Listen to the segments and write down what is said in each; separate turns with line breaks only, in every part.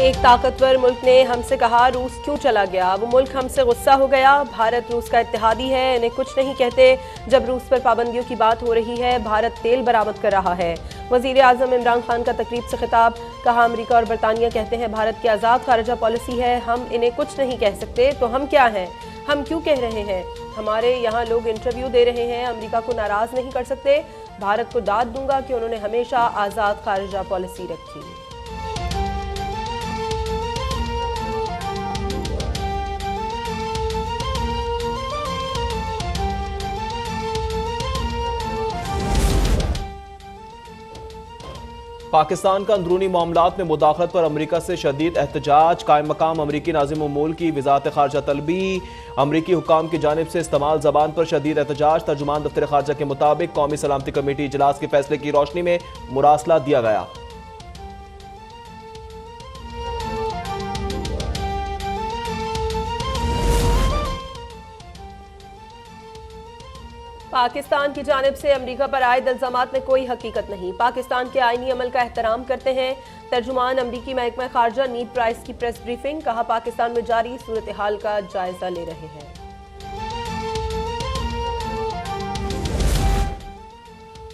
ایک طاقتور ملک نے ہم سے کہا روس کیوں چلا گیا؟ وہ ملک ہم سے غصہ ہو گیا۔ بھارت روس کا اتحادی ہے، انہیں کچھ نہیں کہتے۔ جب روس پر پابندیوں کی بات ہو رہی ہے، بھارت تیل برآمد کر رہا ہے۔ وزیر اعظم عمران خان کا تقریب سے خطاب، کہا امریکہ اور برطانیہ کہتے ہیں بھارت کی آزاد خارجہ پالیسی ہے، ہم انہیں کچھ نہیں کہہ سکتے تو ہم کیا ہیں؟ ہم کیوں کہہ رہے ہیں؟ ہمارے یہاں لوگ انٹرویو دے رہے ہیں، امریکہ کو ناراض نہیں کر سکتے۔ بھارت کو داد دوں گا کہ انہوں نے ہمیشہ آزاد خارجہ پالیسی رکھی۔
پاکستان کا اندرونی معاملات میں مداخلت پر امریکہ سے شدید احتجاج، قائم مقام امریکی ناظم امور کی وزارت خارجہ طلبی، امریکی حکام کی جانب سے استعمال زبان پر شدید احتجاج۔ ترجمان دفتر خارجہ کے مطابق قومی سلامتی کمیٹی اجلاس کے فیصلے کی روشنی میں مراسلہ دیا گیا۔
پاکستان کی جانب سے امریکہ پر عائد الزامات میں کوئی حقیقت نہیں، پاکستان کے آئینی عمل کا احترام کرتے ہیں۔ ترجمان امریکی محکمہ خارجہ نیڈ پرائس کی پریس بریفنگ، کہا پاکستان میں جاری صورتحال کا جائزہ لے رہے ہیں۔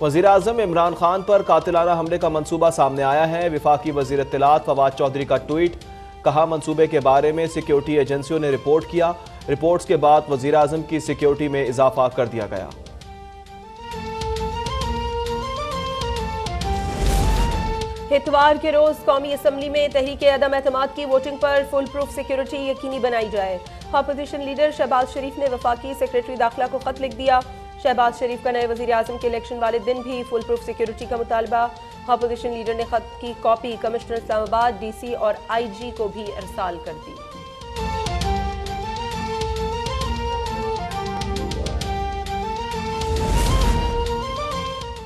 وزیر اعظم عمران خان پر قاتلانہ حملے کا منصوبہ سامنے آیا ہے۔ وفاقی وزیر اطلاعات فواد چودھری کا ٹویٹ، کہا منصوبے کے بارے میں سیکیورٹی ایجنسیوں نے رپورٹ کیا، رپورٹس کے بعد وزیر اعظم کی سیکیورٹی میں اضافہ کر دیا گیا۔
اتوار کے روز قومی اسمبلی میں تحریک عدم اعتماد کی ووٹنگ پر فل پروف سیکیورٹی یقینی بنائی جائے۔ اپوزیشن لیڈر شہباز شریف نے وفاقی سیکریٹری داخلہ کو خط لکھ دیا۔ شہباز شریف کا نئے وزیر اعظم کے الیکشن والے دن بھی فل پروف سیکیورٹی کا مطالبہ۔ اپوزیشن لیڈر نے خط کی کاپی کمشنر اسلام آباد، ڈی سی اور آئی جی کو بھی ارسال کر دی۔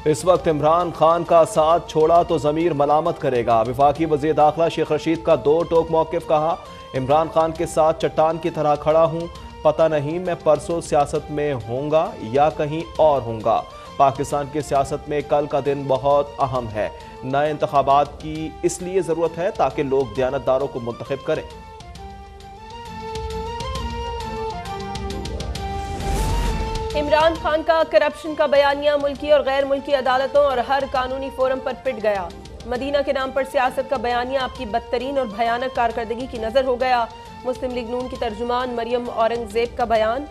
اس وقت عمران خان کا ساتھ چھوڑا تو ضمیر ملامت کرے گا، وفاقی وزیر داخلہ شیخ رشید کا دو ٹوک موقف، کہا عمران خان کے ساتھ چٹان کی طرح کھڑا ہوں، پتہ نہیں میں پرسوں سیاست میں ہوں گا یا کہیں اور ہوں گا۔ پاکستان کی سیاست میں کل کا دن بہت اہم ہے، نئے انتخابات کی اس لیے ضرورت ہے تاکہ لوگ دیانتداروں کو منتخب کریں۔
عمران خان کا کرپشن کا بیانیہ ملکی اور غیر ملکی عدالتوں اور ہر قانونی فورم پر پٹ گیا۔ مدینہ کے نام پر سیاست کا بیانیہ آپ کی بدترین اور بھیانک کارکردگی کی نظر ہو گیا۔ مسلم لیگ نون کی ترجمان مریم اورنگ زیب کا بیان،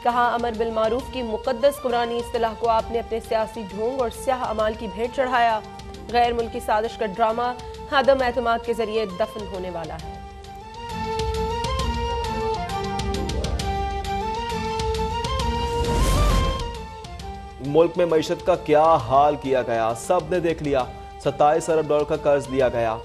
کہا امر بالمعروف کی مقدس قرآنی اصطلاح کو آپ نے اپنے سیاسی ڈھونگ اور سیاہ اعمال کی بھیٹ چڑھایا۔ غیر ملکی سازش کا ڈرامہ عدم اعتماد کے ذریعے دفن ہونے والا ہے۔
ملک میں معیشت کا کیا حال کیا گیا، سب نے دیکھ لیا۔ 27 ارب ڈالر کا قرض دیا گیا۔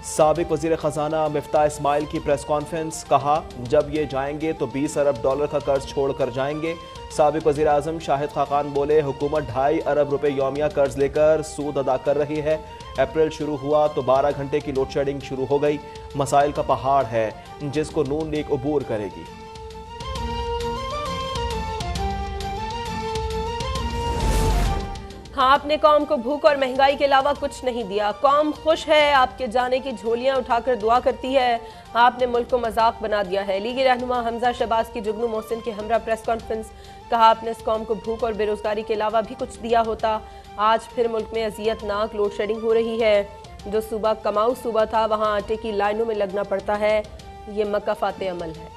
سابق وزیر خزانہ مفتاح اسماعیل کی پریس کانفرنس، کہا جب یہ جائیں گے تو 20 ارب ڈالر کا قرض چھوڑ کر جائیں گے۔ سابق وزیر اعظم شاہد خاقان بولے حکومت 2.5 ارب روپے یومیہ قرض لے کر سود ادا کر رہی ہے۔ اپریل شروع ہوا تو 12 گھنٹے کی لوڈ شیڈنگ شروع ہو گئی۔ مسائل کا پہاڑ ہے جس کو نون لیگ عبور کرے گی۔
ہاں، اپنے قوم کو بھوک اور مہنگائی کے علاوہ کچھ نہیں دیا۔ قوم خوش ہے، آپ کے جانے کی جھولیاں اٹھا کر دعا کرتی ہے۔ آپ نے ملک کو مذاق بنا دیا ہے۔ لیگی رہنما حمزہ شہباز کی جگنو محسن کے ہمراہ پریس کانفرنس، کہا آپ نے اس قوم کو بھوک اور بے روزگاری کے علاوہ بھی کچھ دیا ہوتا۔ آج پھر ملک میں اذیت ناک لوڈ شیڈنگ ہو رہی ہے۔ جو صوبہ کماؤ صوبہ تھا وہاں آٹے کی لائنوں میں لگنا پڑتا ہے۔ یہ مکافات عمل ہے۔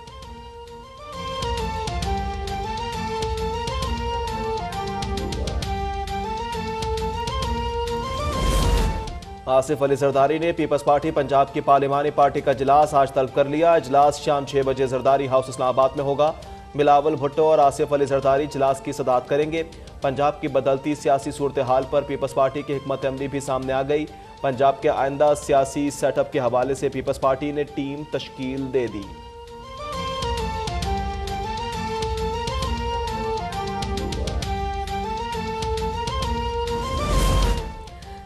آصف علی زرداری نے پیپلز پارٹی پنجاب کی پارلیمانی پارٹی کا اجلاس آج طلب کر لیا۔ اجلاس شام 6 بجے زرداری ہاؤس اسلام آباد میں ہوگا۔ بلاول بھٹو اور آصف علی زرداری اجلاس کی صدارت کریں گے۔ پنجاب کی بدلتی سیاسی صورتحال پر پیپلز پارٹی کی حکمت عملی بھی سامنے آ گئی۔ پنجاب کے آئندہ سیاسی سیٹ اپ کے حوالے سے پیپلز پارٹی نے ٹیم تشکیل دے دی۔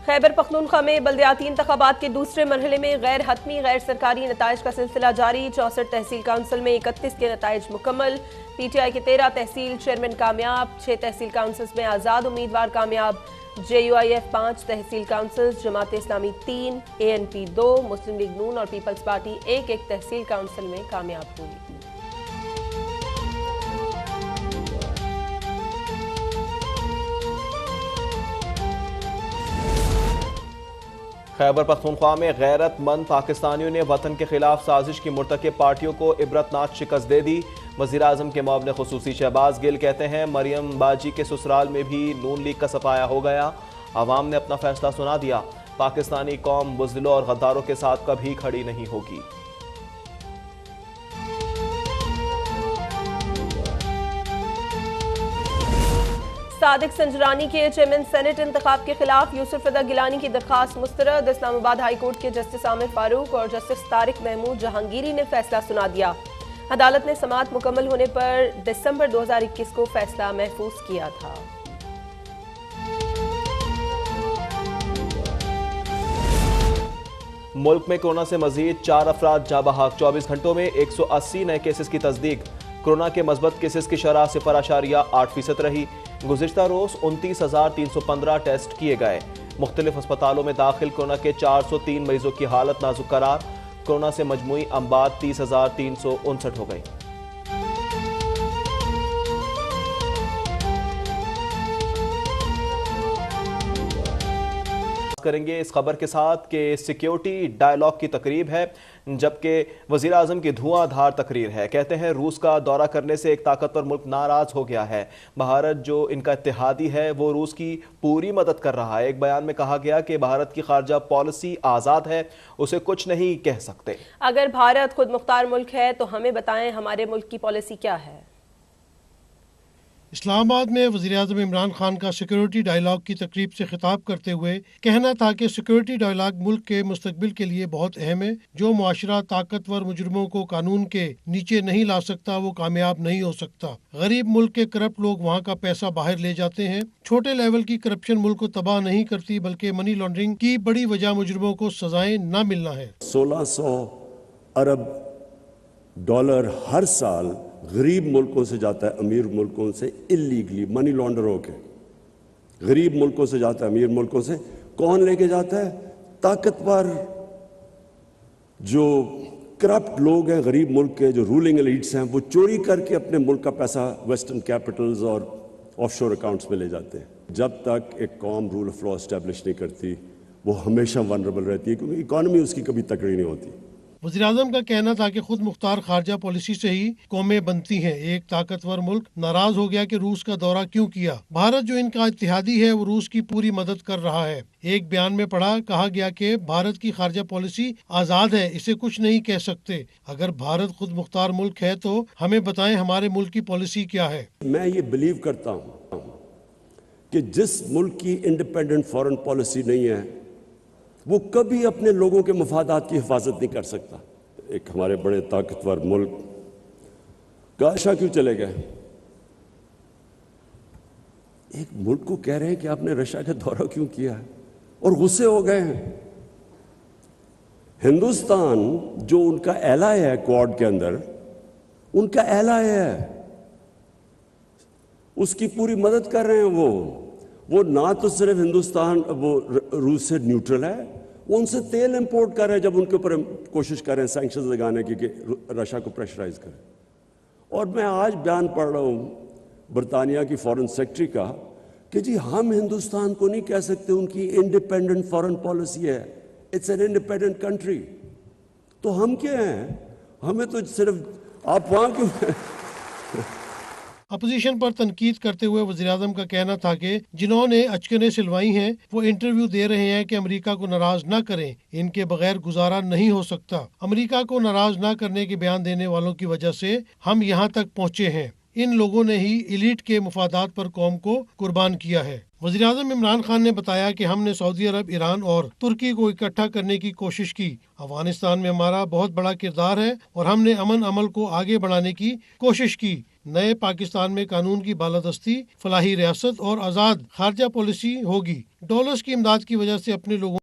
خیبر پختونخوا میں بلدیاتی انتخابات کے دوسرے مرحلے میں غیر حتمی غیر سرکاری نتائج کا سلسلہ جاری۔ 64 تحصیل کونسل میں 31 کے نتائج مکمل۔ پی ٹی آئی کے 13 تحصیل چیئرمین کامیاب، 6 تحصیل کونسلز میں آزاد امیدوار کامیاب۔ JUIF 5 तहसील काउंसिल, जमात इस्लामी 3, ANP 2, मुस्लिम लीग नून और पीपल्स पार्टी एक तहसील काउंसिल में कामयाब हुई।
खैबर पख्तूनख्वा में गैरतमंद पाकिस्तानियों ने वतन के खिलाफ साजिश की मुर्तकिब पार्टियों को इबरतनाक शिकस्त दे दी। वज़ीर आज़म के मुआविन खुसूसी शहबाज गिल कहते हैं मरियम बाजी के ससुराल में भी नून लीग का सफाया हो गया। अवाम ने अपना फैसला सुना दिया। पाकिस्तानी कौम बुज़दिलों और गद्दारों के साथ कभी खड़ी नहीं होगी।
सादिक संजरानी के चेयरमैन सेनेट इंतखाब के खिलाफ यूसुफ रज़ा गिलानी की दरखास्त मुस्तरद। इस्लामाबाद हाई कोर्ट के जस्टिस आमिर फारूक और जस्टिस तारिक महमूद जहांगीरी ने फैसला सुना दिया। अदालत ने समाअत मुकम्मल होने पर दिसंबर 2021 को फैसला महफूज किया था।
मुल्क में कोरोना से मजीद 4 अफराद जाँ बहक। 24 घंटों में 180 नए केसेस की तस्दीक। कोरोना के मस्बत केसेस की शरह 0.8% रही। गुज़िश्ता रोज़ 29,315 टेस्ट किए गए। मुख्तलिफ अस्पतालों में दाखिल कोरोना के 403 मरीजों की हालत नाजुक करार। कोरोना से मजमूई अमवात 30,359 हो गई। करेंगे इस खबर के साथ कि सिक्योरिटी डायलॉग की तकरीब है, जबकि वज़ीर आज़म की धुआंधार तकरीर है। कहते हैं रूस का दौरा करने से एक ताकतवर मुल्क नाराज हो गया है। भारत जो इनका इत्तेहादी है वो रूस की पूरी मदद कर रहा है। एक बयान में कहा गया कि भारत की खारजा पॉलिसी आज़ाद है, उसे कुछ नहीं कह सकते।
अगर भारत खुद मुख्तार मुल्क है तो हमें बताएं हमारे मुल्क की पॉलिसी क्या है।
इस्लामाबाद में वज़ीर-ए-आज़म इमरान खान का सिक्योरिटी डायलॉग की तकरीब से खिताब करते हुए कहना था कि सिक्योरिटी डायलॉग मुल्क के मुस्तकबिल के लिए बहुत अहम है। जो मुआशरा ताकतवर मुजरिमों को कानून के नीचे नहीं ला सकता वो कामयाब नहीं हो सकता। गरीब मुल्क के करप्ट लोग वहाँ का पैसा बाहर ले जाते हैं। छोटे लेवल की करप्शन मुल्क को तबाह नहीं करती, बल्कि मनी लॉन्ड्रिंग की बड़ी वजह मुजरिमों को सजाएं न मिलना है।
1600 अरब डॉलर हर साल गरीब मुल्कों से जाता है अमीर मुल्कों से इलीगली, मनी लॉन्डर होके गरीब मुल्कों से जाता है अमीर मुल्कों से। कौन लेके जाता है? ताकतवर जो करप्ट लोग हैं गरीब मुल्क के, जो रूलिंग एलिट्स हैं, वो चोरी करके अपने मुल्क का पैसा वेस्टर्न कैपिटल्स और ऑफशोर अकाउंट्स में ले जाते हैं। जब तक एक कौम रूल ऑफ लॉ एस्टेब्लिश नहीं करती वो हमेशा वनरेबल रहती है, क्योंकि इकॉनमी उसकी कभी तकड़ी नहीं होती।
वज़ीर-ए-आज़म का कहना था कि खुद मुख्तार खारजा पॉलिसी से ही कौमें बनती हैं। एक ताकतवर मुल्क नाराज हो गया कि रूस का दौरा क्यों किया। भारत जो इनका इत्तेहादी है वो रूस की पूरी मदद कर रहा है। एक बयान में कहा गया कि भारत की खारजा पॉलिसी आज़ाद है, इसे कुछ नहीं कह सकते। अगर भारत खुद मुख्तार मुल्क है तो हमें बताएं हमारे मुल्क की पॉलिसी क्या है।
मैं ये बिलीव करता हूँ कि जिस मुल्क की इंडिपेंडेंट फॉरेन पॉलिसी नहीं है वो कभी अपने लोगों के मफादात की हिफाजत नहीं कर सकता। एक हमारे बड़े ताकतवर मुल्क गाशा क्यों चले गए? एक मुल्क को कह रहे हैं कि आपने रशिया का दौरा क्यों किया है और गुस्से हो गए हैं। हिंदुस्तान जो उनका एलाय है क्वाड के अंदर, उनका एलाय है, उसकी पूरी मदद कर रहे हैं। वो ना तो सिर्फ हिंदुस्तान वो रूस से न्यूट्रल है, वो उनसे तेल इंपोर्ट कर रहे हैं जब उनके ऊपर कोशिश कर रहे हैं सैंक्शंस लगाने की कि रशिया को प्रेशराइज करें। और मैं आज बयान पढ़ रहा हूँ बरतानिया की फॉरेन सेक्रेटरी का कि जी हम हिंदुस्तान को नहीं कह सकते उनकी इंडिपेंडेंट फॉरेन पॉलिसी है, इट्स एन इंडिपेंडेंट कंट्री। तो हम क्या हैं? हमें तो सिर्फ आप वहाँ क्यों
अपोजिशन पर तनकीद करते हुए वज़ीर-ए-आज़म का कहना था कि जिन्होंने अचकनें सिलवाई हैं वो इंटरव्यू दे रहे हैं कि अमेरिका को नाराज न करें, इनके बगैर गुजारा नहीं हो सकता। अमेरिका को नाराज न करने के बयान देने वालों की वजह से हम यहाँ तक पहुँचे हैं। इन लोगों ने ही इलीट के मुफादात पर कौम को कुर्बान किया है। वज़ीर-ए-आज़म इमरान खान ने बताया कि हमने सऊदी अरब, ईरान और तुर्की को इकट्ठा करने की कोशिश की। अफगानिस्तान में हमारा बहुत बड़ा किरदार है और हमने अमन अमल को आगे बढ़ाने की कोशिश की। नए पाकिस्तान में कानून की बालादस्ती, फलाही रियासत और आज़ाद खारजा पॉलिसी होगी। डॉलर्स की इमदाद की वजह से अपने लोगों